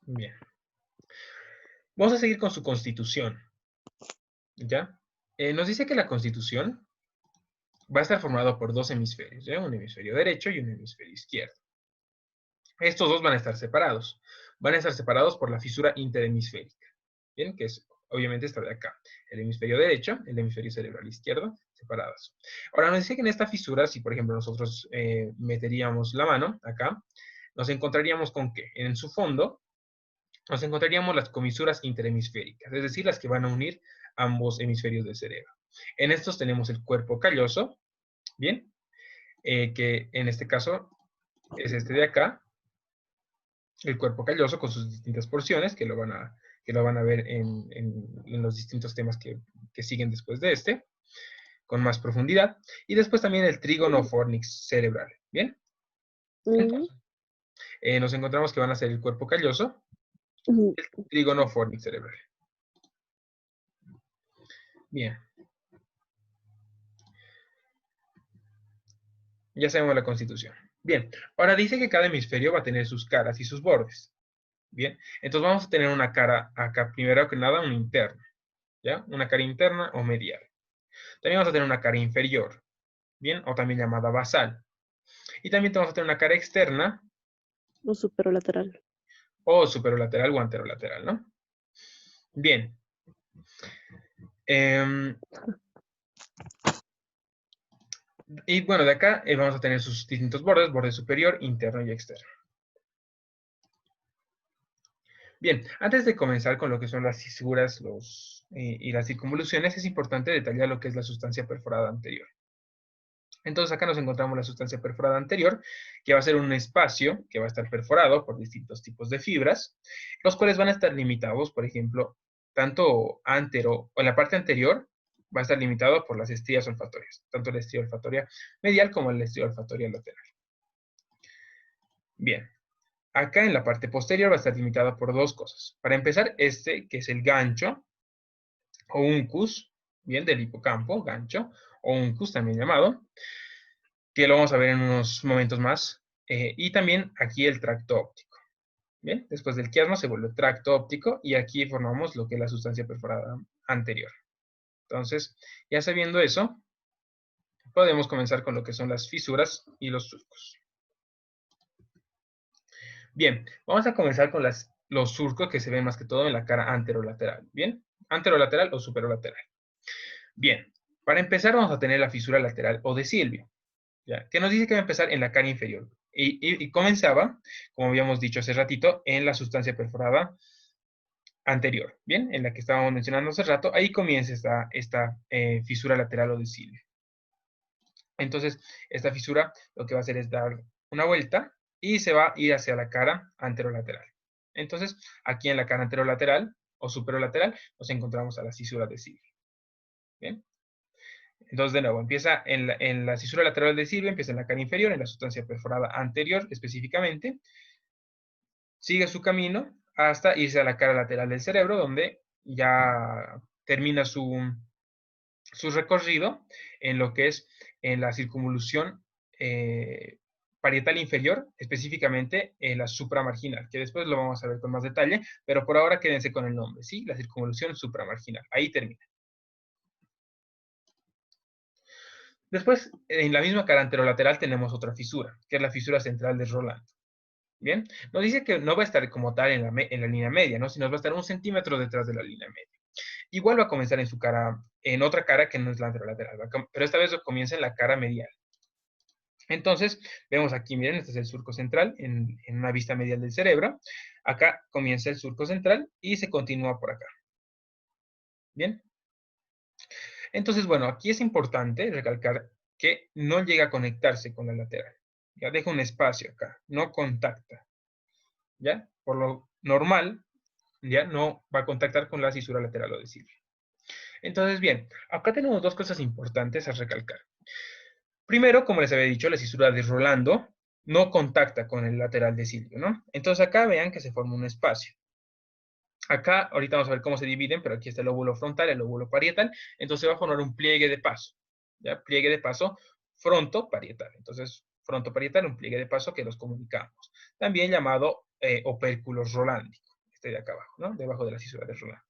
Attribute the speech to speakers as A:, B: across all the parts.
A: Bien. Vamos a seguir con su constitución, ¿ya? Nos dice que la constitución va a estar formado por dos hemisferios, ¿ya? Un hemisferio derecho y un hemisferio izquierdo. Estos dos van a estar separados. Van a estar separados por la fisura interhemisférica, ¿bien? Que es, obviamente, esta de acá. El hemisferio derecho, el hemisferio cerebral izquierdo, separados. Ahora, nos dice que en esta fisura, si por ejemplo nosotros meteríamos la mano acá, nos encontraríamos con que en su fondo nos encontraríamos las comisuras interhemisféricas, es decir, las que van a unir ambos hemisferios del cerebro. En estos tenemos el cuerpo calloso, ¿bien? Que en este caso es este de acá, el cuerpo calloso con sus distintas porciones, que lo van a ver en los distintos temas que siguen después de este, con más profundidad. Y después también el trígono fornix cerebral, ¿bien?
B: Ujú,
A: Entonces, nos encontramos que van a ser el cuerpo calloso,
B: ujú.
A: el trígono fornix cerebral. Bien, ya sabemos la constitución. Bien, ahora dice que cada hemisferio va a tener sus caras y sus bordes. Bien, entonces vamos a tener una cara acá, primero que nada, una interna, ¿ya? Una cara interna o medial. También vamos a tener una cara inferior, ¿bien? O también llamada basal. Y también vamos a tener una cara externa
B: O superolateral.
A: o superolateral o anterolateral, ¿no? Bien. Eh, y bueno, de acá vamos a tener sus distintos bordes, borde superior, interno y externo. Bien, antes de comenzar con lo que son las fisuras y las circunvoluciones, es importante detallar lo que es la sustancia perforada anterior. Entonces acá nos encontramos la sustancia perforada anterior, que va a ser un espacio que va a estar perforado por distintos tipos de fibras, los cuales van a estar limitados, por ejemplo, tanto o en la parte anterior va a estar limitado por las estrías olfatorias, tanto la estría olfatoria medial como la estría olfatoria lateral. Bien, acá en la parte posterior va a estar limitada por dos cosas. Para empezar, que es el gancho o uncus, bien, del hipocampo, gancho, o uncus también llamado, que lo vamos a ver en unos momentos más. Y también aquí el tracto óptico. Bien, después del quiasma se vuelve tracto óptico y aquí formamos lo que es la sustancia perforada anterior. Entonces, ya sabiendo eso, podemos comenzar con lo que son las fisuras y los surcos. Bien, vamos a comenzar con los surcos que se ven más que todo en la cara anterolateral. Bien, anterolateral o superolateral. Bien, para empezar vamos a tener la fisura lateral o de Silvio. ¿Ya? Que nos dice que va a empezar en la cara inferior. Y comenzaba, como habíamos dicho hace ratito, en la sustancia perforada anterior, ¿bien? En la que estábamos mencionando hace rato, ahí comienza esta fisura lateral o de Silvio. Entonces, esta fisura lo que va a hacer es dar una vuelta y se va a ir hacia la cara anterolateral. Entonces, aquí en la cara anterolateral o superolateral nos encontramos a la fisura de Silvio. ¿Bien? Entonces, de nuevo, empieza en la cisura lateral de Silvio, empieza en la cara inferior, en la sustancia perforada anterior específicamente, sigue su camino hasta irse a la cara lateral del cerebro, donde ya termina su recorrido en lo que es en la circunvolución parietal inferior, específicamente en la supramarginal, que después lo vamos a ver con más detalle, pero por ahora quédense con el nombre, ¿sí? La circunvolución supramarginal, ahí termina. Después, en la misma cara anterolateral tenemos otra fisura, que es la fisura central de Roland. Bien, nos dice que no va a estar como tal en la línea media, ¿no? Sino va a estar 1 centímetro detrás de la línea media. Igual va a comenzar en su cara, en otra cara que no es la anterolateral, pero esta vez comienza en la cara medial. Entonces, vemos aquí, miren, este es el surco central en una vista medial del cerebro. Acá comienza el surco central y se continúa por acá. Bien. Entonces, bueno, aquí es importante recalcar que no llega a conectarse con la lateral. Ya deja un espacio acá, no contacta. ¿Ya? Por lo normal, ya no va a contactar con la cisura lateral o de Silvio. Entonces, bien, acá tenemos dos cosas importantes a recalcar. Primero, como les había dicho, la cisura de Rolando no contacta con el lateral de Silvio, ¿no? Entonces acá vean que se forma un espacio. Acá, ahorita vamos a ver cómo se dividen, pero aquí está el lóbulo frontal, el lóbulo parietal, entonces va a formar un pliegue de paso, ¿ya? Pliegue de paso fronto-parietal. Entonces, frontoparietal, un pliegue de paso que los comunicamos, también llamado opérculo rolándico, este de acá abajo, ¿no? Debajo de la cisura de Rolando.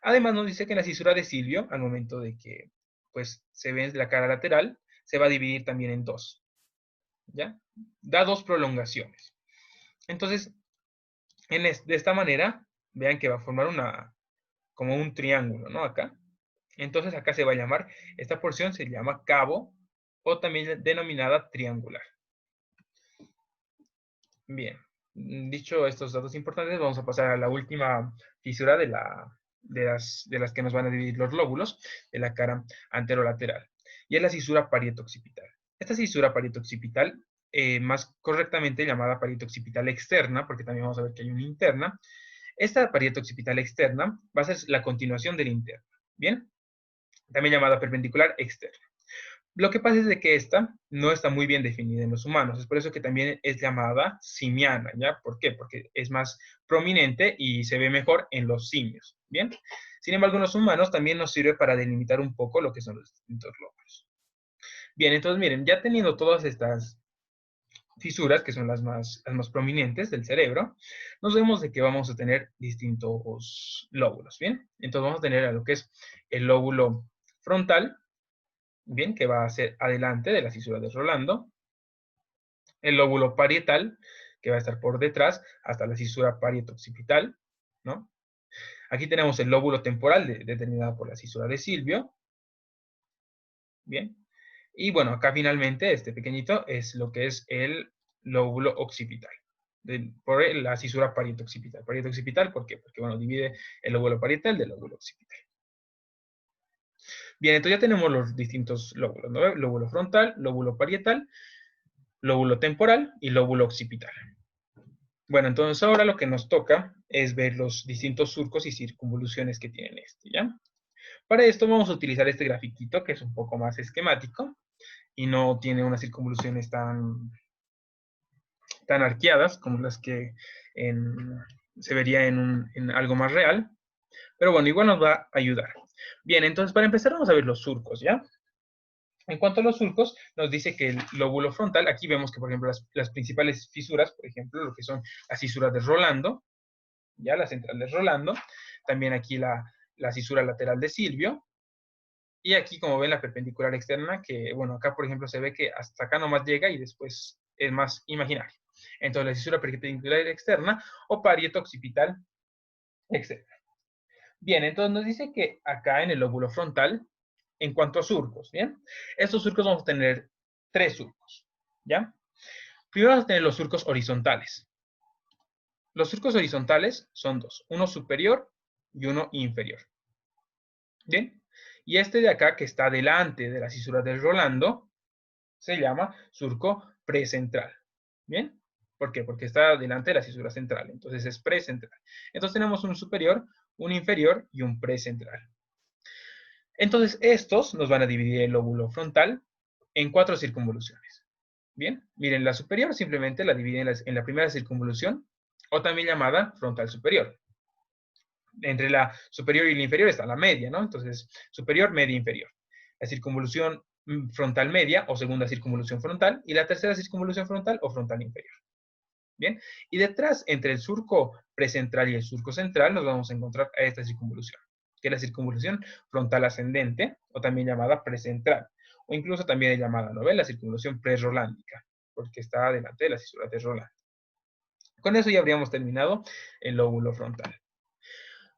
A: Además nos dice que en la cisura de Silvio, al momento de que pues, se ve la cara lateral, se va a dividir también en dos, ¿ya? Da dos prolongaciones. Entonces, de esta manera, vean que va a formar como un triángulo, ¿no? Acá. Entonces acá se va a llamar, esta porción se llama cabo o también denominada triangular. Bien, dicho estos datos importantes, vamos a pasar a la última fisura de las que nos van a dividir los lóbulos de la cara anterolateral. Y es la fisura parietoccipital. Esta fisura parietoccipital, más correctamente llamada parietoccipital externa, porque también vamos a ver que hay una interna, esta parietoccipital externa va a ser la continuación de la interna. Bien, también llamada perpendicular externa. Lo que pasa es de que esta no está muy bien definida en los humanos. Es por eso que también es llamada simiana, ¿ya? ¿Por qué? Porque es más prominente y se ve mejor en los simios, ¿bien? Sin embargo, en los humanos también nos sirve para delimitar un poco lo que son los distintos lóbulos. Bien, entonces miren, ya teniendo todas estas fisuras, que son las más prominentes del cerebro, nos vemos de que vamos a tener distintos lóbulos, ¿bien? Entonces vamos a tener a lo que es el lóbulo frontal, bien, que va a ser adelante de la fisura de Rolando, el lóbulo parietal, que va a estar por detrás hasta la fisura parietoccipital, ¿no? Aquí tenemos el lóbulo temporal determinado por la fisura de Silvio, bien. Y bueno, acá finalmente, este pequeñito, es lo que es el lóbulo occipital, por la fisura parietoccipital. Parietoccipital, ¿por qué? Porque, bueno, divide el lóbulo parietal del lóbulo occipital. Bien, entonces ya tenemos los distintos lóbulos, ¿no? Lóbulo frontal, lóbulo parietal, lóbulo temporal y lóbulo occipital. Bueno, entonces ahora lo que nos toca es ver los distintos surcos y circunvoluciones que tienen este, ¿ya? Para esto vamos a utilizar este grafiquito que es un poco más esquemático y no tiene unas circunvoluciones tan arqueadas como las que se vería en algo más real. Pero bueno, igual nos va a ayudar. Bien, entonces para empezar vamos a ver los surcos, ¿ya? En cuanto a los surcos, nos dice que el lóbulo frontal, aquí vemos que, por ejemplo, las principales fisuras, por ejemplo, lo que son las fisuras de Rolando, ya la central de Rolando, también aquí la fisura lateral de Silvio, y aquí, como ven, la perpendicular externa, que, bueno, acá, por ejemplo, se ve que hasta acá nomás llega y después es más imaginario. Entonces, la fisura perpendicular externa o parieto-occipital externa. Bien, entonces nos dice que acá en el lóbulo frontal, en cuanto a surcos, ¿bien? Estos surcos vamos a tener 3 surcos, ¿ya? Primero vamos a tener los surcos horizontales. Los surcos horizontales son 2, uno superior y uno inferior. ¿Bien? Y este de acá, que está delante de la fisura del Rolando, se llama surco precentral. ¿Bien? ¿Por qué? Porque está delante de la fisura central, entonces es precentral. Entonces tenemos un superior, un inferior y un precentral. Entonces estos nos van a dividir el lóbulo frontal en 4 circunvoluciones. Bien, miren, la superior simplemente la dividen en la primera circunvolución, o también llamada frontal superior. Entre la superior y la inferior está la media, ¿no? Entonces, superior, media, inferior. La circunvolución frontal media o segunda circunvolución frontal y la tercera circunvolución frontal o frontal inferior. Bien, y detrás, entre el surco precentral y el surco central, nos vamos a encontrar a esta circunvolución, que es la circunvolución frontal ascendente, o también llamada precentral, o incluso también es llamada, ¿no ven? La circunvolución prerolándica, porque está delante de la fisura de Rolando. Con eso ya habríamos terminado el lóbulo frontal.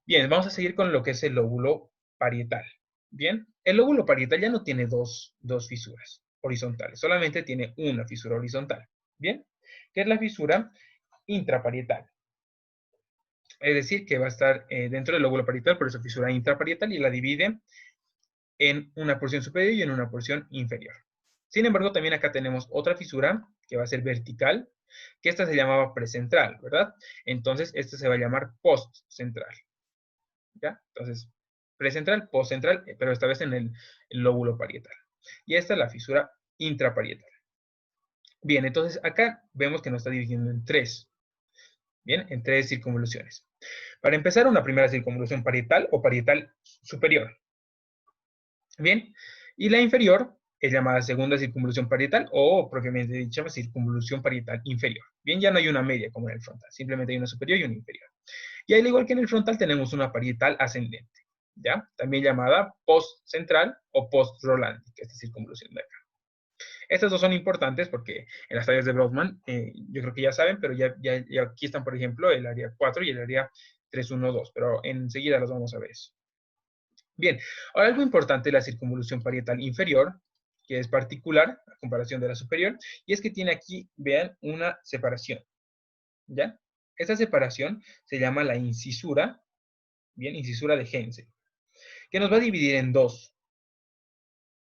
A: Bien, vamos a seguir con lo que es el lóbulo parietal. Bien, el lóbulo parietal ya no tiene dos fisuras horizontales, solamente tiene una fisura horizontal. Bien, que es la fisura intraparietal. Es decir, que va a estar dentro del lóbulo parietal, por eso fisura intraparietal, y la divide en una porción superior y en una porción inferior. Sin embargo, también acá tenemos otra fisura que va a ser vertical, que esta se llamaba precentral, ¿verdad? Entonces, esta se va a llamar postcentral. ¿Ya? Entonces, precentral, postcentral, pero esta vez en el lóbulo parietal. Y esta es la fisura intraparietal. Bien, entonces acá vemos que nos está dividiendo en 3. Bien, en 3 circunvoluciones. Para empezar, una primera circunvolución parietal o parietal superior. Bien, y la inferior es llamada segunda circunvolución parietal o propiamente dicha circunvolución parietal inferior. Bien, ya no hay una media como en el frontal, simplemente hay una superior y una inferior. Y al igual que en el frontal tenemos una parietal ascendente, ¿ya? También llamada post-central o post-rolante, que es esta circunvolución de acá. Estas dos son importantes porque en las tallas de Brodmann, yo creo que ya saben, pero ya aquí están, por ejemplo, el área 4 y el área 312, pero enseguida los vamos a ver eso. Bien, ahora algo importante de la circunvolución parietal inferior, que es particular a comparación de la superior, y es que tiene aquí, vean, una separación, ¿ya? Esta separación se llama la incisura, bien, incisura de Hensen, que nos va a dividir en dos,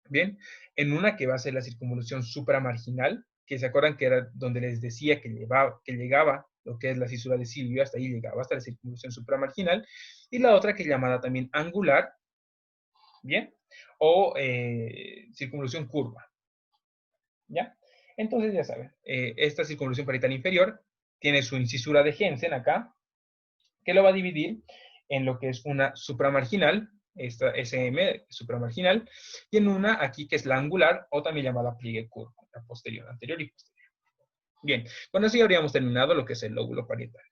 A: bien, en una que va a ser la circunvolución supramarginal, que se acuerdan que era donde les decía que llegaba lo que es la cisura de Silvio, hasta ahí llegaba, hasta la circunvolución supramarginal, y la otra que es llamada también angular, ¿bien? O circunvolución curva, ¿ya? Entonces, ya saben, esta circunvolución parietal inferior tiene su incisura de Hensen acá, que lo va a dividir en lo que es una supramarginal, esta SM supramarginal, y en una aquí que es la angular, o también llamada pliegue curvo, la posterior, anterior y posterior. Bien, con eso ya habríamos terminado lo que es el lóbulo parietal.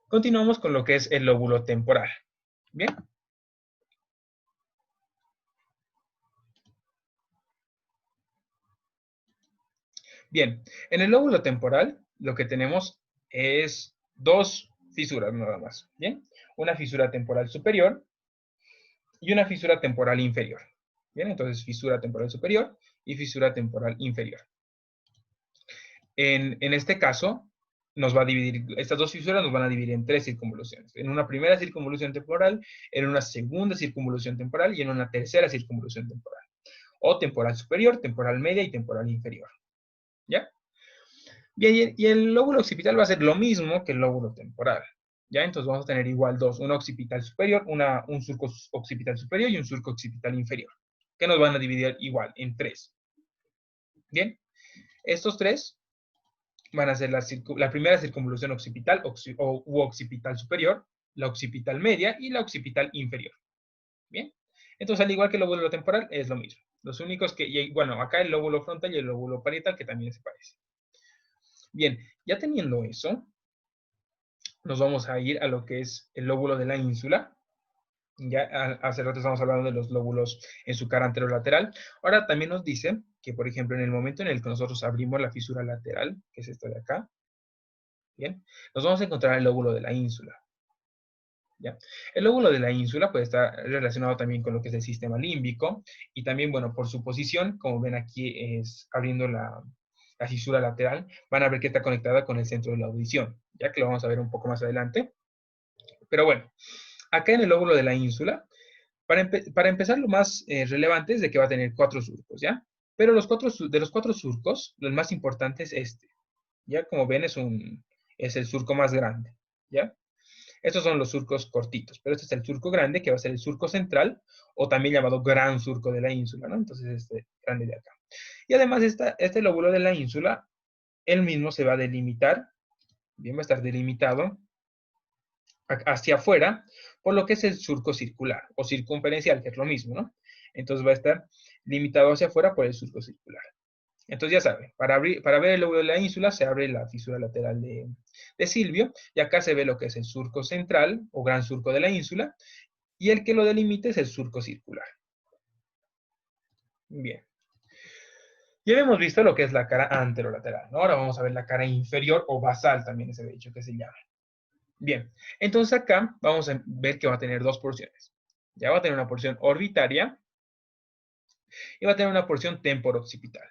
A: Continuamos con lo que es el lóbulo temporal. Bien. Bien, en el lóbulo temporal lo que tenemos es dos fisuras nada más. Bien, una fisura temporal superior y una fisura temporal inferior. Bien, entonces fisura temporal superior y fisura temporal inferior. En este caso, nos va a dividir, estas dos fisuras nos van a dividir en tres circunvoluciones. En una primera circunvolución temporal, en una segunda circunvolución temporal y en una tercera circunvolución temporal. O temporal superior, temporal media y temporal inferior. ¿Ya? Bien, y el lóbulo occipital va a ser lo mismo que el lóbulo temporal. ¿Ya? Entonces vamos a tener igual dos, una occipital superior, un surco occipital superior y un surco occipital inferior, que nos van a dividir igual en tres. Bien, estos tres van a ser la primera circunvolución occipital u occipital superior, la occipital media y la occipital inferior. Bien, entonces al igual que el lóbulo temporal es lo mismo. Los únicos que, bueno, acá el lóbulo frontal y el lóbulo parietal que también se parecen. Bien, ya teniendo eso, nos vamos a ir a lo que es el lóbulo de la ínsula. Ya hace rato estamos hablando de los lóbulos en su cara anterolateral. Ahora también nos dice que, por ejemplo, en el momento en el que nosotros abrimos la fisura lateral, que es esta de acá, bien, nos vamos a encontrar el lóbulo de la ínsula. ¿Ya? El lóbulo de la ínsula puede estar relacionado también con lo que es el sistema límbico y también, bueno, por su posición, como ven aquí, es abriendo la fisura lateral, van a ver que está conectada con el centro de la audición, ya que lo vamos a ver un poco más adelante. Pero bueno, acá en el lóbulo de la ínsula, para empezar, lo más relevante es de que va a tener 4 surcos, ¿ya? Pero de los 4 surcos, el más importante es este, ¿ya? Como ven, es el surco más grande, ¿ya? Estos son los surcos cortitos, pero este es el surco grande, que va a ser el surco central, o también llamado gran surco de la ínsula, ¿no? Entonces, este grande de acá. Y además, este lóbulo de la ínsula, él mismo se va a delimitar, bien, va a estar delimitado hacia afuera, por lo que es el surco circular, o circunferencial, que es lo mismo, ¿no? Entonces va a estar limitado hacia afuera por el surco circular. Entonces ya saben, para ver el lóbulo de la ínsula se abre la fisura lateral de Silvio, y acá se ve lo que es el surco central, o gran surco de la ínsula, y el que lo delimita es el surco circular. Bien. Ya hemos visto lo que es la cara anterolateral, ¿no? Ahora vamos a ver la cara inferior, o basal también se ha dicho que se llama. Bien, entonces acá vamos a ver que va a tener dos porciones. Ya va a tener una porción orbitaria y va a tener una porción temporo-occipital.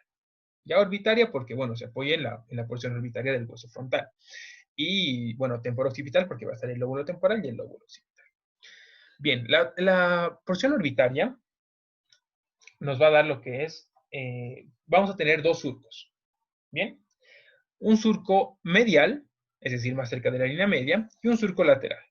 A: Ya orbitaria porque, bueno, se apoya en la porción orbitaria del hueso frontal. Y, bueno, temporo-occipital porque va a estar el lóbulo temporal y el lóbulo occipital. Bien, la porción orbitaria nos va a dar lo que es, vamos a tener dos surcos. Bien, un surco medial, es decir, más cerca de la línea media, y un surco lateral.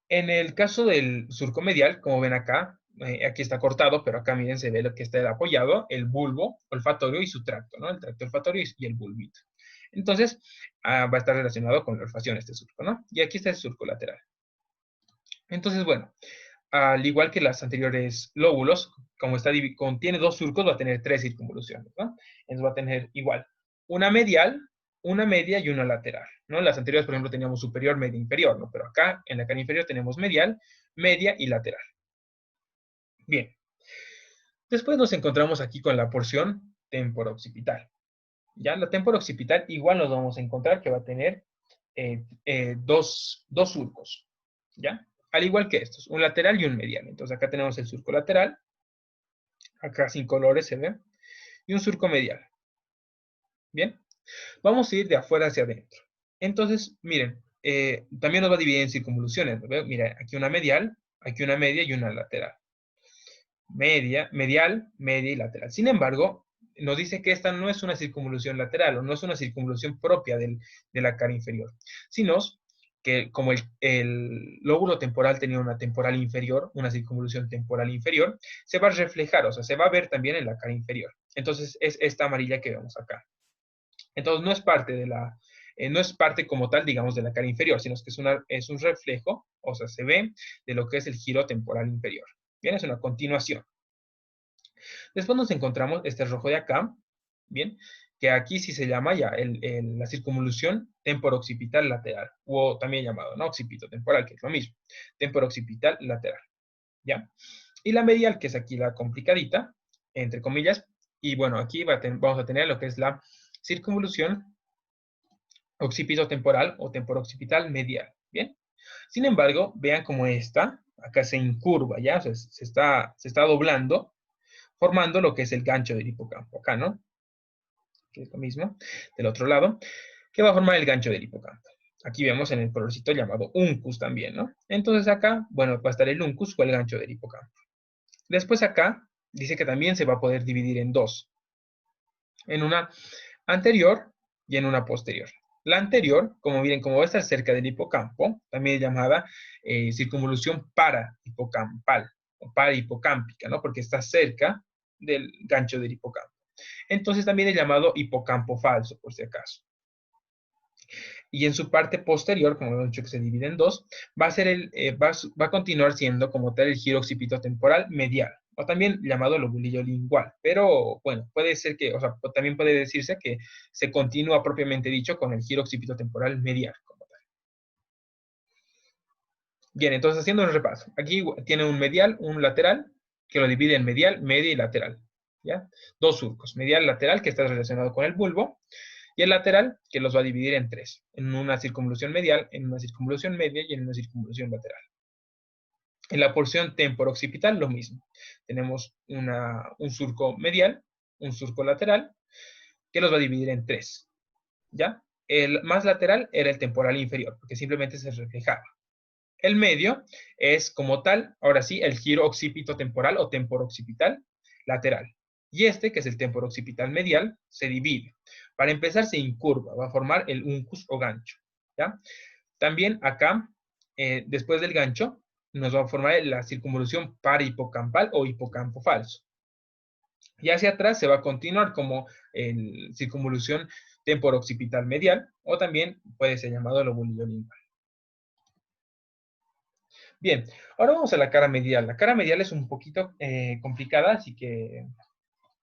A: En el caso del surco medial, como ven acá, aquí está cortado, pero acá miren, se ve lo que está apoyado, el bulbo olfatorio y su tracto, ¿no? El tracto olfatorio y el bulbito. Entonces, va a estar relacionado con la olfacción este surco, ¿no? Y aquí está el surco lateral. Entonces, bueno, al igual que las anteriores lóbulos, como contiene dos surcos, va a tener tres circunvoluciones, ¿no? Entonces va a tener igual una medial, una media y una lateral, ¿no? En las anteriores, por ejemplo, teníamos superior, media, inferior, ¿no? Pero acá, en la cara inferior, tenemos medial, media y lateral. Bien. Después nos encontramos aquí con la porción temporo-occipital. Ya la temporo-occipital igual nos vamos a encontrar que va a tener dos surcos, ¿ya? Al igual que estos, un lateral y un medial. Entonces acá tenemos el surco lateral, acá sin colores se ve, y un surco medial. Bien, vamos a ir de afuera hacia adentro. Entonces, miren, también nos va a dividir en circunvoluciones, ¿no? Mira, aquí una medial, aquí una media y una lateral. Medial, media y lateral. Sin embargo, nos dice que esta no es una circunvolución lateral o no es una circunvolución propia de la cara inferior, sino que como el lóbulo temporal tenía una temporal inferior, una circunvolución temporal inferior, se va a reflejar, o sea, se va a ver también en la cara inferior. Entonces, es esta amarilla que vemos acá. Entonces, no es parte no es parte como tal, digamos, de la cara inferior, sino que es un reflejo, o sea, se ve de lo que es el giro temporal inferior. Bien, es una continuación. Después nos encontramos este rojo de acá, bien, que aquí sí se llama ya la circunvolución temporo-occipital lateral, o también llamado, ¿no? Occipito temporal, que es lo mismo. Temporo-occipital lateral, ¿ya? Y la medial, que es aquí la complicadita, entre comillas, y bueno, aquí vamos a tener lo que es la circunvolución occipito temporal o temporo-occipital medial, ¿bien? Sin embargo, vean cómo esta, acá se incurva, ¿ya? O sea, se está doblando, formando lo que es el gancho del hipocampo, acá, ¿no? Que es lo mismo, del otro lado, que va a formar el gancho del hipocampo. Aquí vemos en el colorcito llamado uncus también, ¿no? Entonces acá, bueno, va a estar el uncus o el gancho del hipocampo. Después acá, dice que también se va a poder dividir en dos, en una anterior y en una posterior. La anterior, como miren, como va a estar cerca del hipocampo, también es llamada circunvolución parahipocampal o parahipocámpica, ¿no? Porque está cerca del gancho del hipocampo. Entonces también es llamado hipocampo falso, por si acaso. Y en su parte posterior, como hemos dicho que se divide en dos, va a continuar siendo como tal el giro occipitotemporal medial, o también llamado lobulillo lingual. Pero bueno, puede ser que, o sea, también puede decirse que se continúa propiamente dicho con el giro occipitotemporal medial, como tal. Bien, entonces haciendo un repaso. Aquí tiene un medial, un lateral, que lo divide en medial, media y lateral. ¿Ya? Dos surcos, medial, lateral, que está relacionado con el bulbo, y el lateral, que los va a dividir en tres, en una circunvolución medial, en una circunvolución media y en una circunvolución lateral. En la porción temporo-occipital, lo mismo. Tenemos un surco medial, un surco lateral, que los va a dividir en tres. ¿Ya? El más lateral era el temporal inferior, porque simplemente se reflejaba. El medio es, como tal, ahora sí, el giro occipito-temporal o temporo-occipital lateral. Y este, que es el temporo-occipital medial, se divide. Para empezar, se incurva, va a formar el uncus o gancho. ¿Ya? También acá, después del gancho, nos va a formar la circunvolución parahipocampal o hipocampo falso. Y hacia atrás se va a continuar como circunvolución temporo-occipital medial, o también puede ser llamado lobulillo lingual. Bien, ahora vamos a la cara medial. La cara medial es un poquito complicada, así que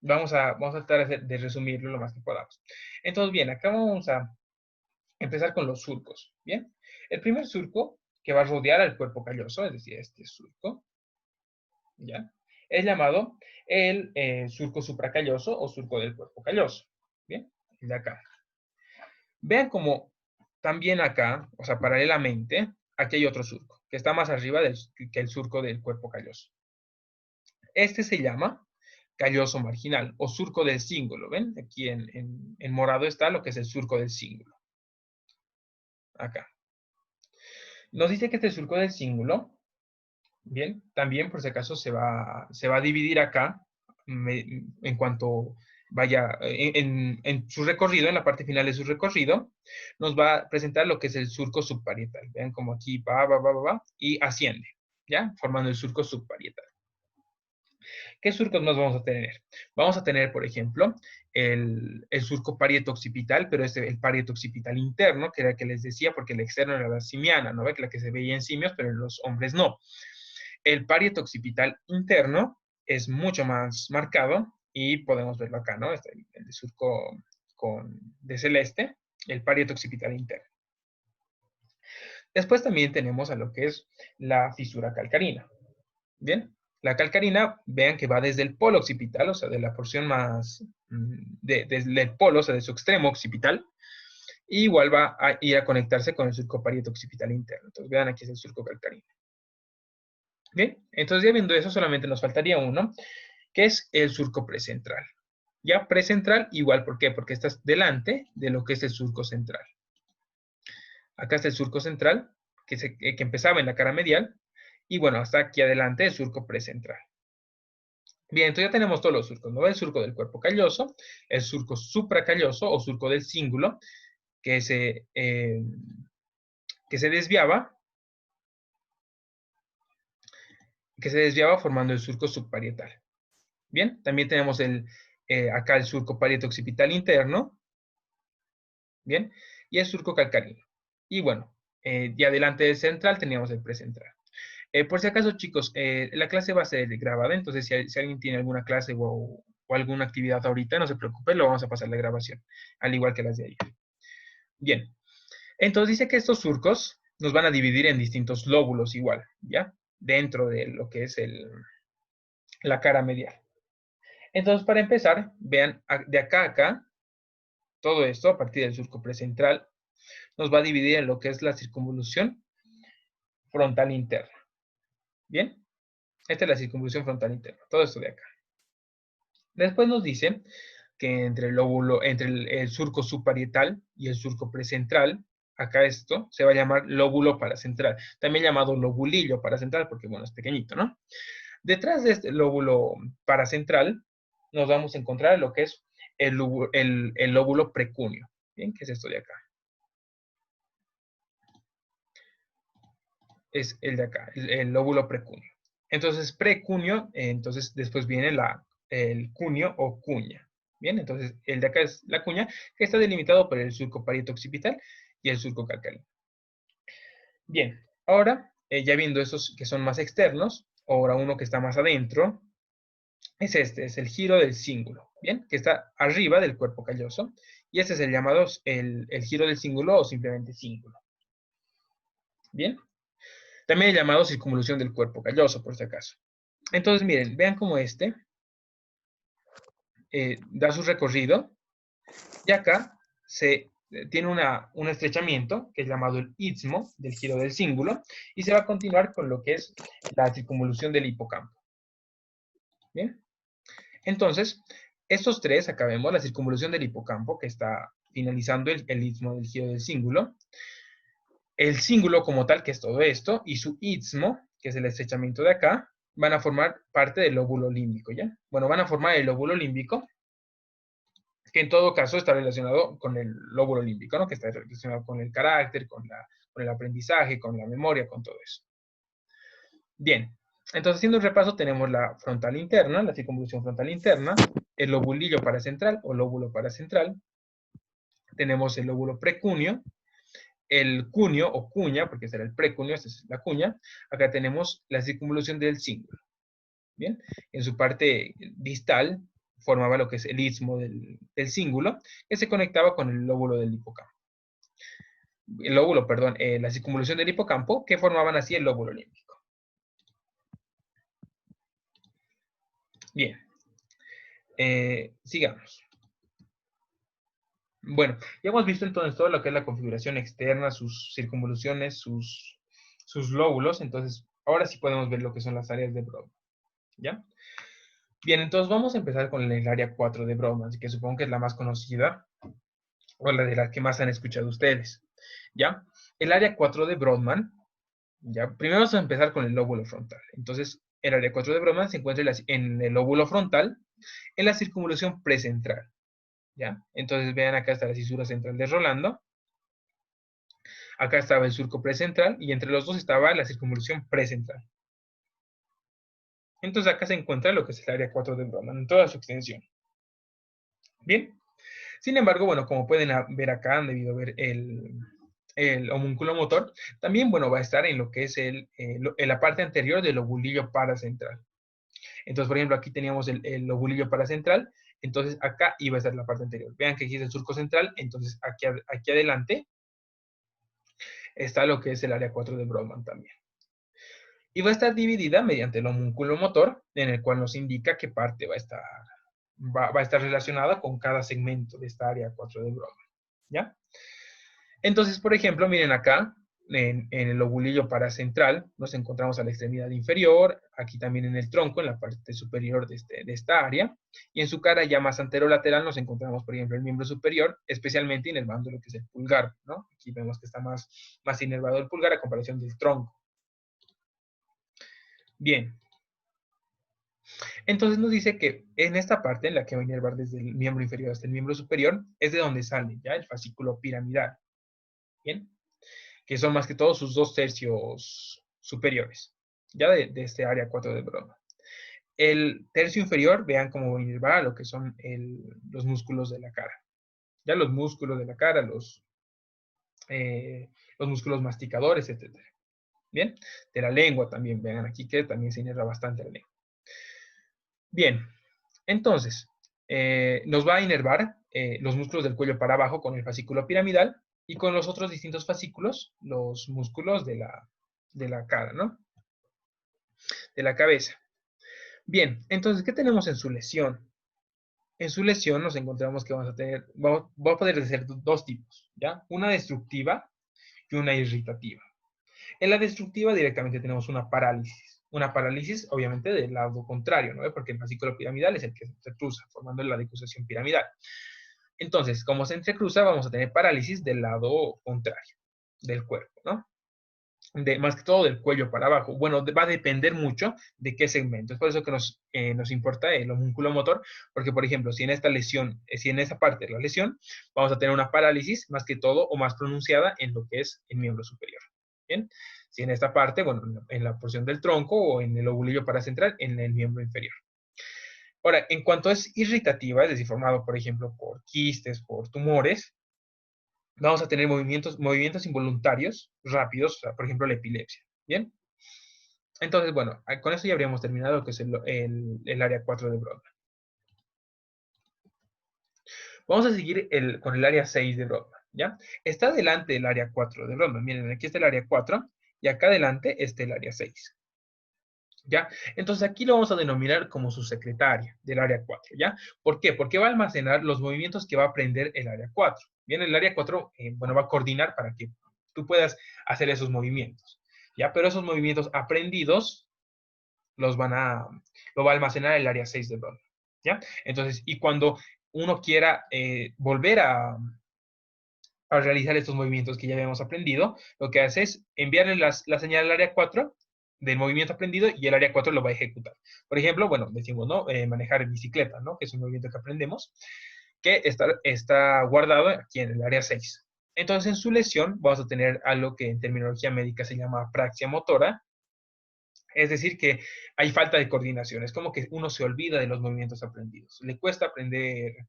A: vamos a tratar de resumirlo lo más que podamos. Entonces, bien, acá vamos a empezar con los surcos. Bien, el primer surco que va a rodear al cuerpo calloso, es decir, este surco, ¿ya? Es llamado el surco supracalloso o surco del cuerpo calloso. Bien, el de acá. Vean como también acá, o sea, paralelamente, aquí hay otro surco, que está más arriba que el surco del cuerpo calloso. Este se llama calloso marginal o surco del cíngulo. ¿Ven? Aquí en morado está lo que es el surco del cíngulo. Acá. Nos dice que este surco del cíngulo, bien, también por si acaso se va a dividir acá en cuanto vaya en su recorrido, en la parte final de su recorrido, nos va a presentar lo que es el surco subparietal. Vean como aquí va, y asciende, ¿ya? Formando el surco subparietal. ¿Qué surcos más vamos a tener? Vamos a tener, por ejemplo, el surco parieto-occipital, pero es el parieto-occipital interno, que era el que les decía, porque el externo era la simiana, ¿no ve? Que la que se veía en simios, pero en los hombres no. El parieto occipital interno es mucho más marcado y podemos verlo acá, ¿no? Está el de surco de celeste, el parieto occipital interno. Después también tenemos a lo que es la fisura calcarina. Bien, la calcarina, vean que va desde el polo occipital, o sea, de la porción más, desde el polo, o sea, de su extremo occipital, y igual va a ir a conectarse con el surco parieto occipital interno. Entonces, vean, aquí es el surco calcarino. Bien, entonces ya viendo eso, solamente nos faltaría uno, que es el surco precentral. Ya precentral, igual, ¿por qué? Porque estás delante de lo que es el surco central. Acá está el surco central, que empezaba en la cara medial, y bueno, hasta aquí adelante el surco precentral. Bien, entonces ya tenemos todos los surcos, ¿no? El surco del cuerpo calloso, el surco supracalloso o surco del cíngulo, que se desviaba, formando el surco subparietal. Bien, también tenemos acá el surco parieto occipital interno, bien, y el surco calcarino. Y bueno, y adelante del central teníamos el precentral. Por si acaso, chicos, la clase va a ser grabada, entonces si alguien tiene alguna clase o alguna actividad ahorita, no se preocupe, lo vamos a pasar la grabación, al igual que las de ayer. Bien, entonces dice que estos surcos nos van a dividir en distintos lóbulos igual, ¿ya? Dentro de lo que es la cara medial. Entonces, para empezar, vean, de acá a acá, todo esto, a partir del surco precentral, nos va a dividir en lo que es la circunvolución frontal interna. ¿Bien? Esta es la circunvolución frontal interna, todo esto de acá. Después nos dice que entre el surco subparietal y el surco precentral, acá esto se va a llamar lóbulo paracentral, también llamado lobulillo paracentral, porque bueno, es pequeñito, ¿no? Detrás de este lóbulo paracentral nos vamos a encontrar lo que es el lóbulo precúneo. ¿Bien? ¿Qué es esto de acá? Es el de acá, el lóbulo precúneo. Entonces, precúneo, entonces después viene el cuneo o cuña. Bien, entonces el de acá es la cuña, que está delimitado por el surco parieto occipital y el surco calcarino. Bien, ahora, ya viendo esos que son más externos, ahora uno que está más adentro, es este, es el giro del cíngulo, ¿bien? Que está arriba del cuerpo calloso, y este es el llamado el giro del cíngulo o simplemente cíngulo. ¿Bien? También el llamado circunvolución del cuerpo calloso, por si acaso. Entonces, miren, vean cómo este da su recorrido, y acá tiene un estrechamiento, que es llamado el istmo del giro del cíngulo, y se va a continuar con lo que es la circunvolución del hipocampo. ¿Bien? Entonces, estos tres, acá vemos la circunvolución del hipocampo, que está finalizando el istmo del giro del cíngulo, el cíngulo como tal, que es todo esto, y su istmo, que es el estrechamiento de acá, van a formar parte del lóbulo límbico, ¿ya? Bueno, van a formar el lóbulo límbico, que en todo caso está relacionado con el lóbulo límbico, ¿no? Que está relacionado con el carácter, con el aprendizaje, con la memoria, con todo eso. Bien, entonces haciendo un repaso tenemos la frontal interna, la circunvolución frontal interna, el lobulillo paracentral o lóbulo paracentral, tenemos el lóbulo precúneo, el cuneo o cuña, porque será el precúneo, esta es la cuña, acá tenemos la circunvolución del cíngulo. Bien, en su parte distal formaba lo que es el istmo del cíngulo, que se conectaba con el lóbulo del hipocampo. El lóbulo, perdón, la circunvolución del hipocampo, que formaban así el lóbulo límbico. Bien, sigamos. Bueno, ya hemos visto entonces todo lo que es la configuración externa, sus circunvoluciones, sus lóbulos, entonces ahora sí podemos ver lo que son las áreas de Brodmann, ¿ya? Bien, entonces vamos a empezar con el área 4 de Brodmann, que supongo que es la más conocida, o la de las que más han escuchado ustedes, ¿ya? El área 4 de Brodmann, ¿ya? Primero vamos a empezar con el lóbulo frontal. Entonces, el área 4 de Brodmann se encuentra en el lóbulo frontal, en la circunvolución precentral, ¿ya? Entonces, vean, acá está la cisura central de Rolando, acá estaba el surco precentral, y entre los dos estaba la circunvolución precentral. Entonces, acá se encuentra lo que es el área 4 de Brodmann, en toda su extensión. Bien. Sin embargo, bueno, como pueden ver acá, han debido ver el homúnculo motor, también, bueno, va a estar en lo que es en la parte anterior del lobulillo paracentral. Entonces, por ejemplo, aquí teníamos el lobulillo paracentral, entonces acá iba a estar la parte anterior. Vean que aquí es el surco central, entonces aquí adelante está lo que es el área 4 de Brodmann también. Y va a estar dividida mediante el homúnculo motor, en el cual nos indica qué parte va a estar relacionada con cada segmento de esta área 4 de Brodmann. ¿Ya? Entonces, por ejemplo, miren acá, en el lobulillo paracentral, nos encontramos a la extremidad inferior, aquí también en el tronco, en la parte superior de esta área, y en su cara ya más anterolateral nos encontramos, por ejemplo, el miembro superior, especialmente inervando lo que es el pulgar, ¿no? Aquí vemos que está más inervado el pulgar a comparación del tronco. Bien. Entonces nos dice que en esta parte, en la que va a inervar desde el miembro inferior hasta el miembro superior, es de donde sale ya el fascículo piramidal. Bien. Que son más que todo sus 2/3 superiores, ya de este área 4 de Brodmann. El tercio inferior, vean cómo inerva lo que son los músculos de la cara. Ya los músculos de la cara, los músculos masticadores, etc. Bien, de la lengua también, vean aquí que también se inerva bastante la lengua. Bien, entonces, nos va a inervar los músculos del cuello para abajo con el fascículo piramidal y con los otros distintos fascículos, los músculos de la cara, ¿no? De la cabeza. Bien, entonces, ¿qué tenemos en su lesión? En su lesión nos encontramos que vamos a poder ser dos tipos, ¿ya? Una destructiva y una irritativa. En la destructiva directamente tenemos una parálisis obviamente del lado contrario, ¿no? Porque el fascículo piramidal es el que se entrecruza, formando la decusación piramidal. Entonces, como se entrecruza, vamos a tener parálisis del lado contrario del cuerpo, ¿no? Más que todo del cuello para abajo. Bueno, va a depender mucho de qué segmento. Es por eso que nos importa el homúnculo motor, porque, por ejemplo, si en esta lesión, si en esa parte de la lesión, vamos a tener una parálisis más que todo o más pronunciada en lo que es el miembro superior. ¿Bien? Si en esta parte, bueno, en la porción del tronco o en el lobulillo paracentral, en el miembro inferior. Ahora, en cuanto es irritativa, es decir, formado, por ejemplo, por quistes, por tumores, vamos a tener movimientos involuntarios rápidos, o sea, por ejemplo, la epilepsia. ¿Bien? Entonces, bueno, con eso ya habríamos terminado lo que es el área 4 de Brodmann. Vamos a seguir con el área 6 de Brodmann, ¿ya? Está delante del área 4 de Brodmann. Miren, aquí está el área 4 y acá adelante está el área 6. ¿Ya? Entonces aquí lo vamos a denominar como su secretaria del área 4, ¿ya? ¿Por qué? Porque va a almacenar los movimientos que va a aprender el área 4. Bien, el área 4, bueno, va a coordinar para que tú puedas hacer esos movimientos, ¿ya? Pero esos movimientos aprendidos lo va a almacenar el área 6 de Brodmann, ¿ya? Entonces, y cuando uno quiera volver a realizar estos movimientos que ya habíamos aprendido, lo que hace es enviarle la señal al área 4 del movimiento aprendido y el área 4 lo va a ejecutar. Por ejemplo, bueno, decimos, ¿no? Manejar bicicleta, ¿no? Que es un movimiento que aprendemos, que está guardado aquí en el área 6. Entonces, en su lesión vamos a tener algo que en terminología médica se llama apraxia motora, es decir, que hay falta de coordinación. Es como que uno se olvida de los movimientos aprendidos. Le cuesta aprender,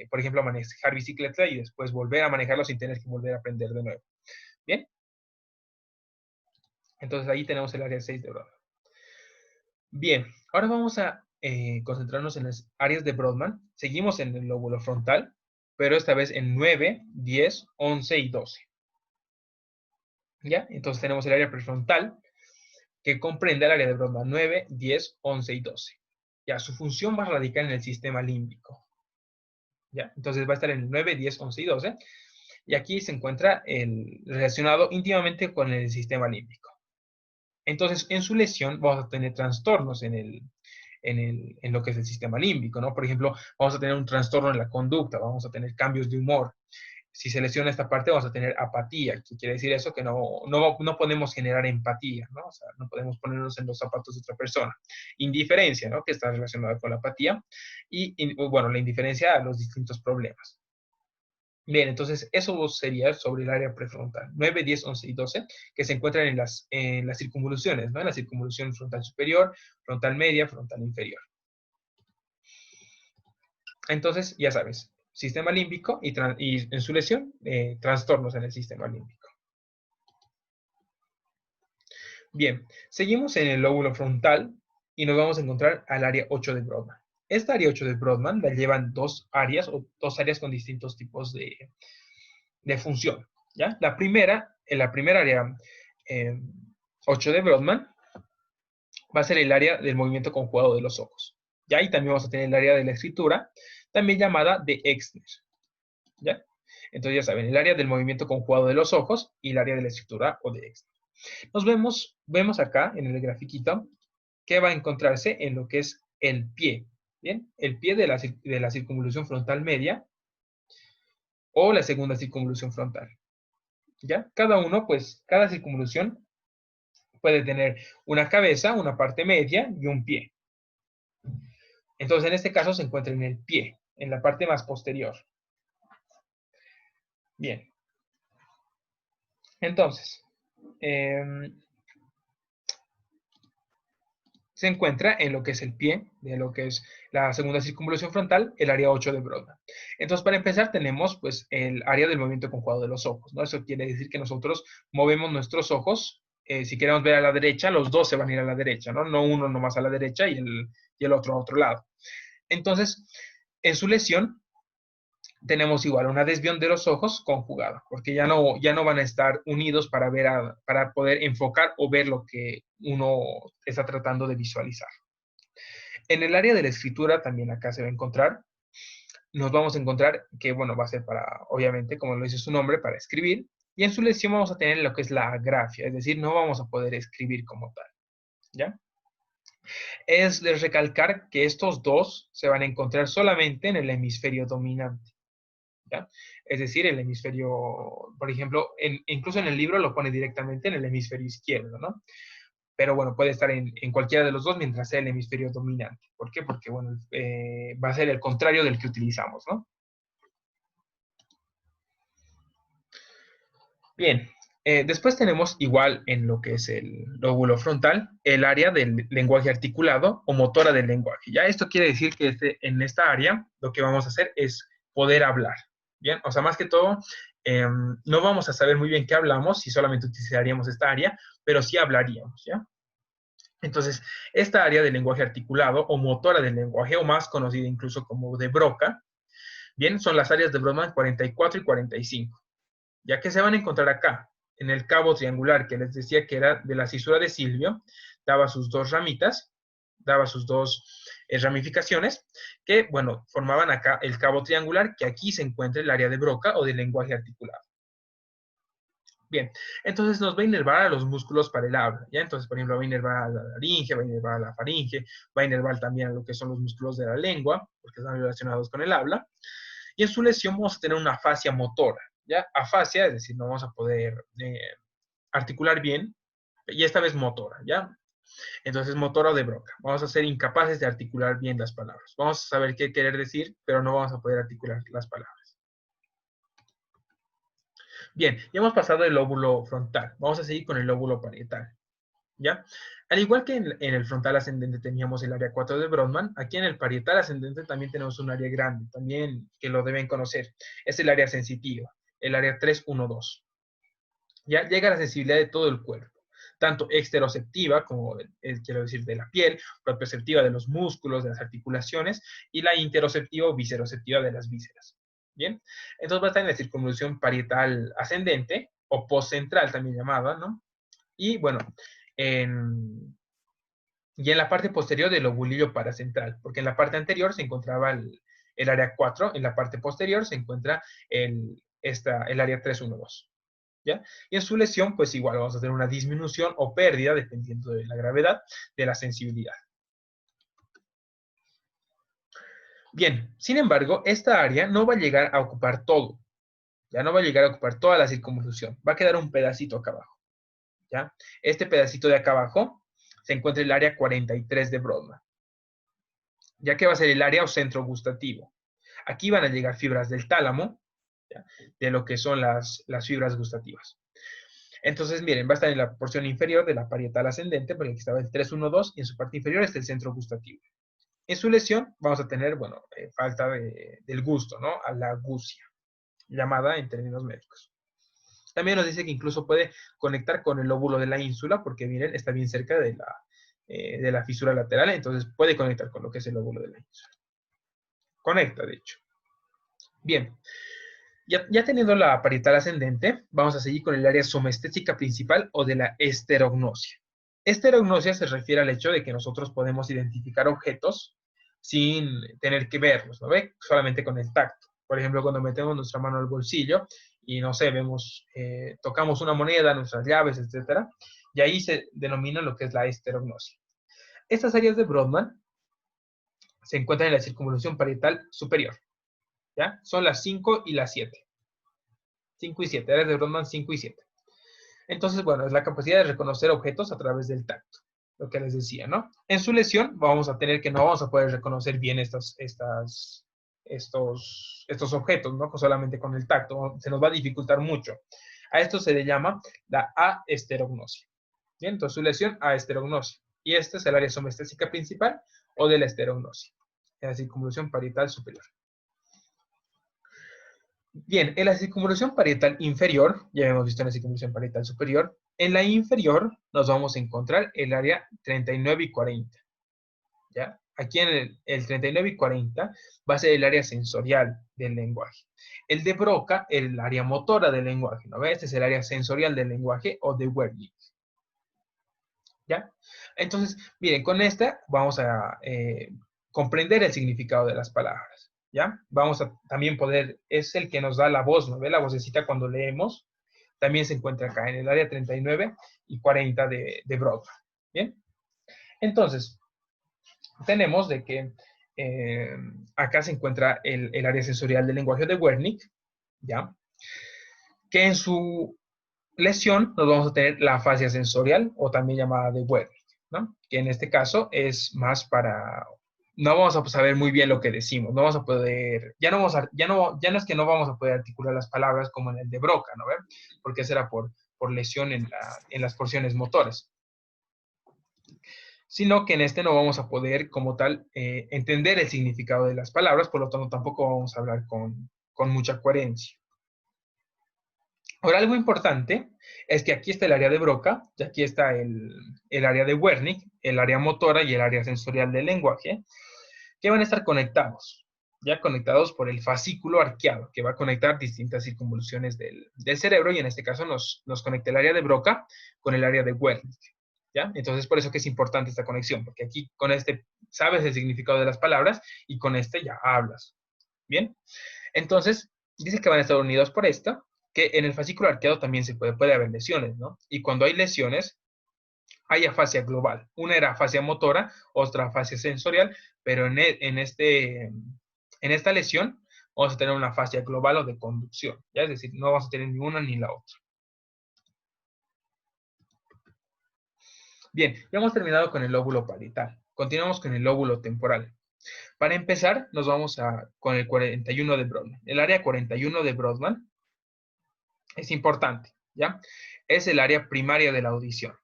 A: por ejemplo, a manejar bicicleta y después volver a manejarlo sin tener que volver a aprender de nuevo. ¿Bien? Entonces ahí tenemos el área 6 de Brodmann. Bien, ahora vamos a concentrarnos en las áreas de Brodmann. Seguimos en el lóbulo frontal, pero esta vez en 9, 10, 11 y 12. ¿Ya? Entonces tenemos el área prefrontal, que comprende el área de Brodmann 9, 10, 11 y 12. Ya, su función va a radicar en el sistema límbico. ¿Ya? Entonces va a estar en el 9, 10, 11 y 12. Y aquí se encuentra relacionado íntimamente con el sistema límbico. Entonces, en su lesión vamos a tener trastornos en lo que es el sistema límbico, ¿no? Por ejemplo, vamos a tener un trastorno en la conducta, vamos a tener cambios de humor. Si se lesiona esta parte, vamos a tener apatía, que quiere decir eso, que no podemos generar empatía, ¿no? O sea, no podemos ponernos en los zapatos de otra persona. Indiferencia, ¿no? Que está relacionada con la apatía. Y bueno, la indiferencia a los distintos problemas. Bien, entonces eso sería sobre el área prefrontal. 9, 10, 11 y 12, que se encuentran en las circunvoluciones, ¿no? En la circunvolución frontal superior, frontal media, frontal inferior. Entonces, ya sabes, sistema límbico y en su lesión, trastornos en el sistema límbico. Bien, seguimos en el lóbulo frontal y nos vamos a encontrar al área 8 de Brodmann. Esta área 8 de Brodmann la llevan dos áreas o dos áreas con distintos tipos de función. ¿Ya? En la primera área 8 de Brodmann va a ser el área del movimiento conjugado de los ojos. ¿Ya? Y también vamos a tener el área de la escritura, también llamada de Exner. ¿Ya? Entonces ya saben, el área del movimiento conjugado de los ojos y el área de la escritura o de Exner. Vemos acá en el grafiquito que va a encontrarse en lo que es el pie. ¿Bien? El pie de la circunvolución frontal media o la segunda circunvolución frontal. ¿Ya? Cada circunvolución puede tener una cabeza, una parte media y un pie. Entonces, en este caso se encuentra en el pie, en la parte más posterior. Bien. Entonces, se encuentra en lo que es el pie, de lo que es la segunda circunvolución frontal, el área 8 de Brodmann. Entonces, para empezar, tenemos pues el área del movimiento conjugado de los ojos, ¿no? Eso quiere decir que nosotros movemos nuestros ojos. Si queremos ver a la derecha, los dos se van a ir a la derecha, ¿no? No uno nomás a la derecha y el otro a otro lado. Entonces, en su lesión, tenemos igual una desvión de los ojos conjugada, porque ya no van a estar unidos para poder enfocar o ver lo que uno está tratando de visualizar. En el área de la escritura también acá se va a encontrar, nos vamos a encontrar que, bueno, va a ser para, obviamente, como lo dice su nombre, para escribir, y en su lesión vamos a tener lo que es la agrafia, es decir, no vamos a poder escribir como tal, ¿ya? Es de recalcar que estos dos se van a encontrar solamente en el hemisferio dominante. ¿Ya? Es decir, el hemisferio, por ejemplo, incluso en el libro lo pone directamente en el hemisferio izquierdo, ¿no? Pero bueno, puede estar en cualquiera de los dos mientras sea el hemisferio dominante. ¿Por qué? Porque, bueno, va a ser el contrario del que utilizamos, ¿no? Bien, después tenemos igual en lo que es el lóbulo frontal, el área del lenguaje articulado o motora del lenguaje. Ya esto quiere decir que en esta área lo que vamos a hacer es poder hablar. Bien, o sea, más que todo, no vamos a saber muy bien qué hablamos si solamente utilizaríamos esta área, pero sí hablaríamos, ¿ya? Entonces, esta área del lenguaje articulado o motora del lenguaje, o más conocida incluso como de Broca, bien, son las áreas de Brodmann 44 y 45. Ya que se van a encontrar acá, en el cabo triangular que les decía que era de la cisura de Silvio, daba sus dos ramitas, daba sus dos ramificaciones, que, bueno, formaban acá el cabo triangular, que aquí se encuentra el área de Broca o del lenguaje articulado. Bien, entonces nos va a inervar a los músculos para el habla, ¿ya? Entonces, por ejemplo, va a inervar a la laringe, va a inervar a la faringe, va a inervar también a lo que son los músculos de la lengua, porque están relacionados con el habla, y en su lesión vamos a tener una afasia motora, ¿ya? Afasia, es decir, no vamos a poder articular bien, y esta vez motora, ¿ya? Entonces, motora o de Broca. Vamos a ser incapaces de articular bien las palabras. Vamos a saber qué querer decir, pero no vamos a poder articular las palabras. Bien, ya hemos pasado el lóbulo frontal. Vamos a seguir con el lóbulo parietal, ¿ya? Al igual que en el frontal ascendente teníamos el área 4 de Brodmann, aquí en el parietal ascendente también tenemos un área grande, también que lo deben conocer. Es el área sensitiva, el área 312. Ya llega la sensibilidad de todo el cuerpo, tanto exteroceptiva, como quiero decir, de la piel, propioceptiva de los músculos, de las articulaciones, y la interoceptiva o visceroceptiva de las vísceras. Bien, entonces va a estar en la circunvolución parietal ascendente, o postcentral también llamada, ¿no? Y bueno, y en la parte posterior del lobulillo paracentral, porque en la parte anterior se encontraba el área 4, en la parte posterior se encuentra el área 312. ¿Ya? Y en su lesión, pues igual vamos a tener una disminución o pérdida, dependiendo de la gravedad, de la sensibilidad. Bien, sin embargo, esta área no va a llegar a ocupar todo. Ya no va a llegar a ocupar toda la circunvolución. Va a quedar un pedacito acá abajo. ¿Ya? Este pedacito de acá abajo se encuentra el área 43 de Brodmann, ya que va a ser el área o centro gustativo. Aquí van a llegar fibras del tálamo, ¿ya? De lo que son las fibras gustativas. Entonces, miren, va a estar en la porción inferior de la parietal ascendente, porque aquí estaba el 312, y en su parte inferior está el centro gustativo. En su lesión vamos a tener, bueno, falta del gusto, ¿no? A la gusia, llamada en términos médicos. También nos dice que incluso puede conectar con el lóbulo de la ínsula, porque miren, está bien cerca de la fisura lateral, entonces puede conectar con lo que es el lóbulo de la ínsula. Conecta, de hecho. Bien, ya teniendo la parietal ascendente, vamos a seguir con el área somestética principal o de la esterognosia. Esterognosia se refiere al hecho de que nosotros podemos identificar objetos sin tener que verlos, ¿no ve? Solamente con el tacto. Por ejemplo, cuando metemos nuestra mano al bolsillo y, no sé, vemos, tocamos una moneda, nuestras llaves, etcétera, y ahí se denomina lo que es la esterognosia. Estas áreas de Brodmann se encuentran en la circunvolución parietal superior, ¿ya? Son las 5 y las 7. 5 y 7, áreas de Brodmann 5 y 7. Entonces, bueno, es la capacidad de reconocer objetos a través del tacto, lo que les decía, ¿no? En su lesión vamos a tener que no vamos a poder reconocer bien estos objetos, ¿no? Solamente con el tacto, se nos va a dificultar mucho. A esto se le llama la aesterognosia. Bien, entonces su lesión, aesterognosia. Y este es el área somestésica principal o de la esterognosia, en la circunvolución parietal superior. Bien, en la circunvolución parietal inferior, ya hemos visto en la circunvolución parietal superior, en la inferior nos vamos a encontrar el área 39 y 40. ¿Ya? Aquí en el 39 y 40 va a ser el área sensorial del lenguaje. El de Broca, el área motora del lenguaje, ¿no? Este es el área sensorial del lenguaje o de Wernicke. ¿Ya? Entonces, miren, con esta vamos a comprender el significado de las palabras. ¿Ya? Vamos a también poder, es el que nos da la voz, ¿no ve? La vocecita cuando leemos, también se encuentra acá en el área 39 y 40 de Broca. ¿Bien? Entonces, tenemos de que acá se encuentra el área sensorial del lenguaje de Wernicke, ¿ya? Que en su lesión nos vamos a tener la afasia sensorial o también llamada de Wernicke, ¿no? Que en este caso es más para, no vamos a saber muy bien lo que decimos, no vamos a poder, ya no es que no vamos a poder articular las palabras como en el de Broca, ¿no? Porque será por lesión en las porciones motoras, sino que en este no vamos a poder como tal entender el significado de las palabras, por lo tanto tampoco vamos a hablar con mucha coherencia. Ahora, algo importante es que aquí está el área de Broca, y aquí está el área de Wernicke, el área motora y el área sensorial del lenguaje, que van a estar conectados, ya conectados por el fascículo arqueado, que va a conectar distintas circunvoluciones del cerebro, y en este caso nos conecta el área de Broca con el área de Wernicke, ¿ya? Entonces, por eso que es importante esta conexión, porque aquí con este sabes el significado de las palabras y con este ya hablas, ¿bien? Entonces, dice que van a estar unidos por esta, que en el fascículo arqueado también puede haber lesiones, ¿no? Y cuando hay lesiones, hay afasia global. Una era afasia motora, otra afasia sensorial, pero en esta lesión vamos a tener una afasia global o de conducción, ¿ya? Es decir, no vamos a tener ni una ni la otra. Bien, ya hemos terminado con el lóbulo parietal. Continuamos con el lóbulo temporal. Para empezar, nos vamos con el 41 de Brodmann. El área 41 de Brodmann es importante, ¿ya? Es el área primaria de la audición.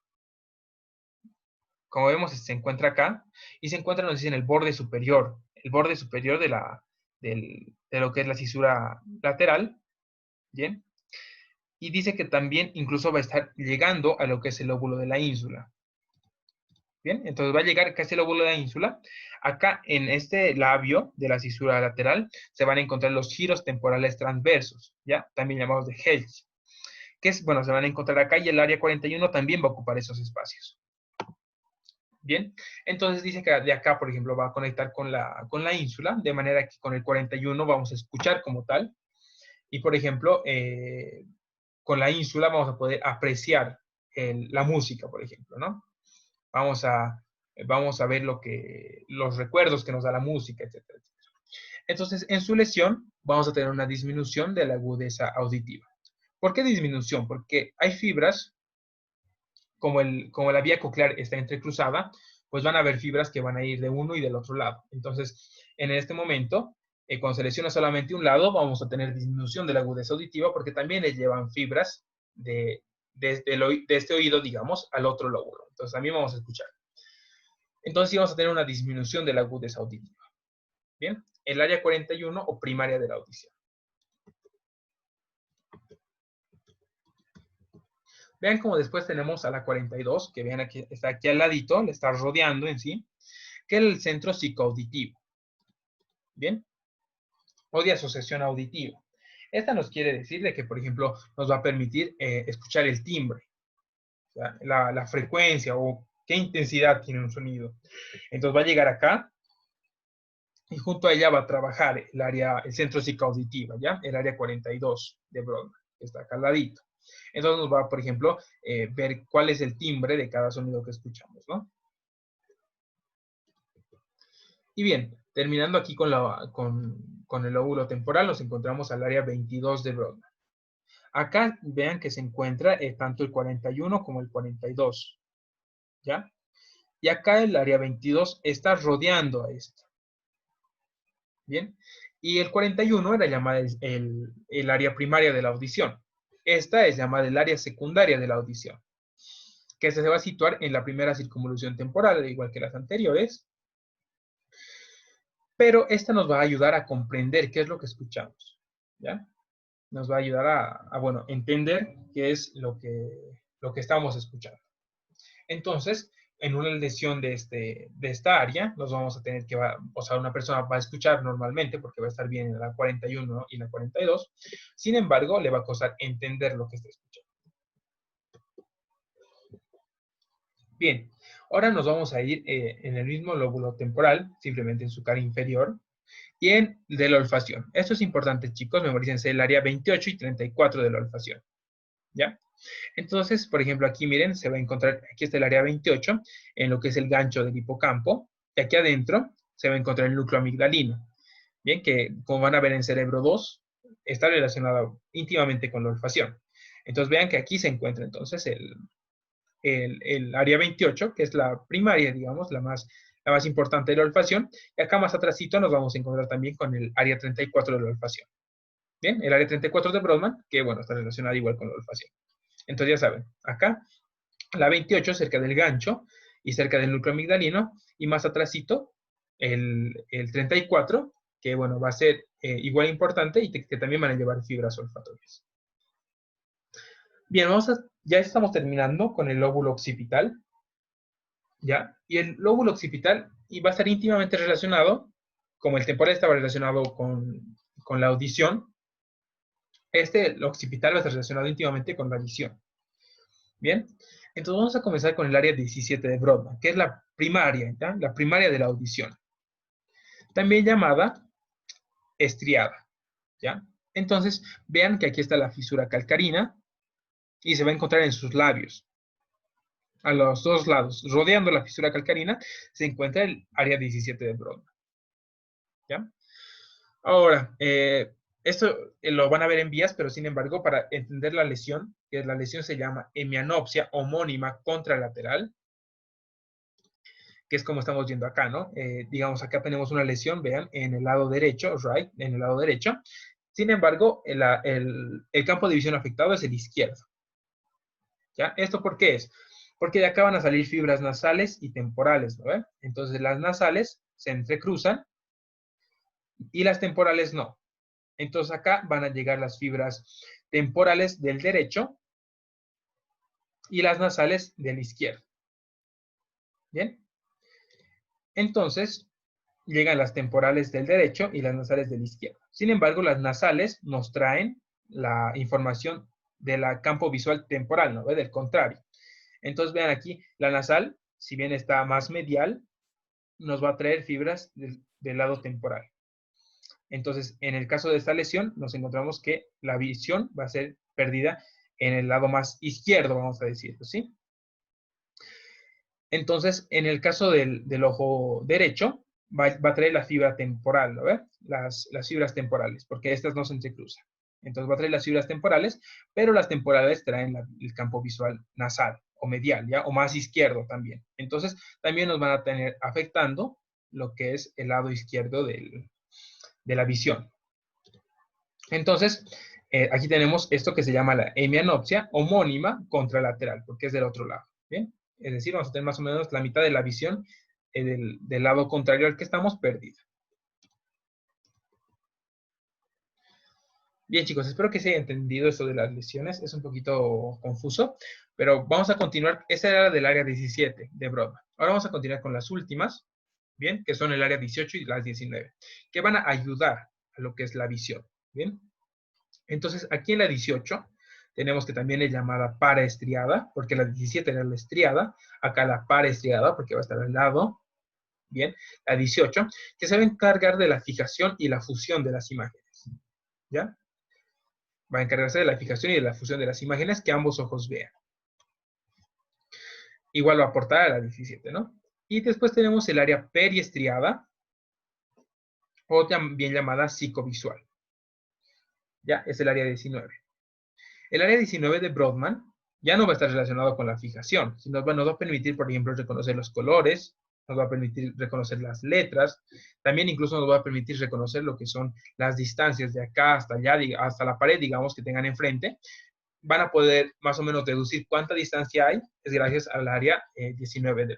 A: Como vemos, se encuentra acá y se encuentra, nos dice, en el borde superior de lo que es la cisura lateral, ¿bien? Y dice que también incluso va a estar llegando a lo que es el lóbulo de la ínsula. Bien, entonces va a llegar casi al lóbulo de la ínsula. Acá en este labio de la cisura lateral se van a encontrar los giros temporales transversos, ¿ya? También llamados de Helge. Que es, bueno, se van a encontrar acá y el área 41 también va a ocupar esos espacios. Bien, entonces dice que de acá, por ejemplo, va a conectar con la ínsula, de manera que con el 41 vamos a escuchar como tal. Y, por ejemplo, con la ínsula vamos a poder apreciar la música, por ejemplo, ¿no? Vamos a ver los recuerdos que nos da la música, etcétera, etcétera. Entonces, en su lesión vamos a tener una disminución de la agudeza auditiva. ¿Por qué disminución? Porque hay fibras, como la vía coclear está entrecruzada, pues van a haber fibras que van a ir de uno y del otro lado. Entonces, en este momento, cuando se lesiona solamente un lado, vamos a tener disminución de la agudeza auditiva porque también le llevan fibras de este oído, digamos, al otro lóbulo. Entonces, también vamos a escuchar. Entonces, sí vamos a tener una disminución de la agudeza auditiva. Bien, el área 41 o primaria de la audición. Vean cómo después tenemos a la 42, que vean aquí, está aquí al ladito, le está rodeando en sí, que es el centro psicoauditivo. ¿Bien? O de asociación auditiva. Esta nos quiere decir de que, por ejemplo, nos va a permitir escuchar el timbre, la frecuencia o qué intensidad tiene un sonido. Entonces va a llegar acá y junto a ella va a trabajar el centro psicoauditiva, ¿ya? El área 42 de Brodmann, que está acá al ladito. Entonces nos va, por ejemplo, ver cuál es el timbre de cada sonido que escuchamos, ¿no? Y bien, terminando aquí con el lóbulo temporal, nos encontramos al área 22 de Brodmann. Acá vean que se encuentra tanto el 41 como el 42, ¿ya? Y acá el área 22 está rodeando a esto, ¿bien? Y el 41 era llamada el área primaria de la audición. Esta es llamada el área secundaria de la audición, que se va a situar en la primera circunvolución temporal, igual que las anteriores, pero esta nos va a ayudar a comprender qué es lo que escuchamos, ¿ya? Nos va a ayudar bueno, entender qué es lo que estamos escuchando. Entonces, en una lesión de esta área, nos vamos a tener que, o sea, una persona va a escuchar normalmente porque va a estar bien en la 41 y la 42, sin embargo, le va a costar entender lo que está escuchando. Bien, ahora nos vamos a ir en el mismo lóbulo temporal, simplemente en su cara inferior, y en de la olfacción. Esto es importante, chicos, memorícense el área 28 y 34 de la olfacción, ¿ya? Entonces, por ejemplo, aquí miren, se va a encontrar, aquí está el área 28, en lo que es el gancho del hipocampo, y aquí adentro se va a encontrar el núcleo amigdalino, bien, que como van a ver en cerebro 2, está relacionado íntimamente con la olfacción. Entonces vean que aquí se encuentra entonces el área 28, que es la primaria, digamos, la más importante de la olfacción, y acá más atrásito nos vamos a encontrar también con el área 34 de la olfacción. Bien, el área 34 de Brodmann, que bueno, está relacionada igual con la olfacción. Entonces ya saben, acá la 28 cerca del gancho y cerca del núcleo amigdalino, y más atrásito el 34, que bueno, va a ser igual importante y que también van a llevar fibras olfatorias. Bien, ya estamos terminando con el lóbulo occipital, ¿ya? Y el lóbulo occipital va a estar íntimamente relacionado, como el temporal estaba relacionado con la audición, el occipital va a estar relacionado íntimamente con la visión. Bien, entonces vamos a comenzar con el área 17 de Brodmann, que es la primaria, ¿ya? La primaria de la audición, también llamada estriada, ¿ya? Entonces, vean que aquí está la fisura calcarina y se va a encontrar en sus labios. A los dos lados, rodeando la fisura calcarina, se encuentra el área 17 de Brodmann, ¿ya? Ahora, esto lo van a ver en vías, pero sin embargo, para entender la lesión, que la lesión se llama hemianopsia homónima contralateral, que es como estamos viendo acá, ¿no? Digamos, acá tenemos una lesión, vean, en el lado derecho, right, en el lado derecho. Sin embargo, el campo de visión afectado es el izquierdo. ¿Ya? ¿Esto por qué es? Porque de acá van a salir fibras nasales y temporales, ¿no? Entonces, las nasales se entrecruzan y las temporales no. Entonces, acá van a llegar las fibras temporales del derecho y las nasales del izquierdo. ¿Bien? Entonces, llegan las temporales del derecho y las nasales del izquierdo. Sin embargo, las nasales nos traen la información del campo visual temporal, ¿no? Del contrario. Entonces, vean aquí, la nasal, si bien está más medial, nos va a traer fibras del lado temporal. Entonces, en el caso de esta lesión, nos encontramos que la visión va a ser perdida en el lado más izquierdo, vamos a decirlo, ¿sí? Entonces, en el caso del ojo derecho, va a traer la fibra temporal, ¿no ve? Las fibras temporales, porque estas no se entrecruzan. Entonces va a traer las fibras temporales, pero las temporales traen el campo visual nasal o medial, ¿ya? O más izquierdo también. Entonces, también nos van a tener afectando lo que es el lado izquierdo de la visión. Entonces, aquí tenemos esto que se llama la hemianopsia homónima contralateral, porque es del otro lado, ¿bien? Es decir, vamos a tener más o menos la mitad de la visión del lado contrario al que estamos perdida. Bien, chicos, espero que se haya entendido esto de las lesiones. Es un poquito confuso, pero vamos a continuar. Esa era del área 17 de Brodmann. Ahora vamos a continuar con las últimas, bien, que son el área 18 y las 19, que van a ayudar a lo que es la visión, bien. Entonces, aquí en la 18 tenemos que también es llamada paraestriada, porque la 17 era la estriada, acá la paraestriada, porque va a estar al lado, bien, la 18, que se va a encargar de la fijación y la fusión de las imágenes, ¿ya? Va a encargarse de la fijación y de la fusión de las imágenes que ambos ojos vean. Igual va a aportar a la 17, ¿no? Y después tenemos el área periestriada, o también llamada psicovisual. Ya, es el área 19. El área 19 de Brodmann ya no va a estar relacionado con la fijación, sino nos va a permitir, por ejemplo, reconocer los colores, nos va a permitir reconocer las letras, también incluso nos va a permitir reconocer lo que son las distancias de acá hasta allá, hasta la pared, digamos, que tengan enfrente. Van a poder más o menos deducir cuánta distancia hay, es gracias al área 19 de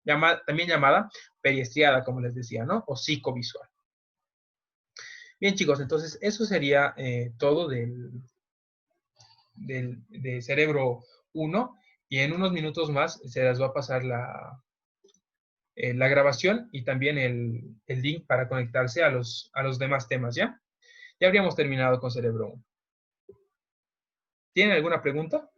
A: Brodmann, también llamada periestriada, como les decía, ¿no? O psicovisual. Bien, chicos, entonces eso sería todo de cerebro 1 y en unos minutos más se les va a pasar la grabación y también el link para conectarse a los demás temas, ¿ya? Ya habríamos terminado con cerebro 1. ¿Tienen alguna pregunta?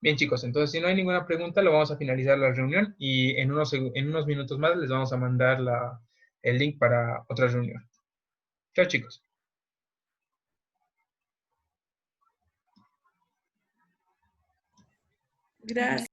A: Bien, chicos, entonces si no hay ninguna pregunta, lo vamos a finalizar la reunión y en unos minutos más les vamos a mandar el link para otra reunión. Chao, chicos.
C: Gracias.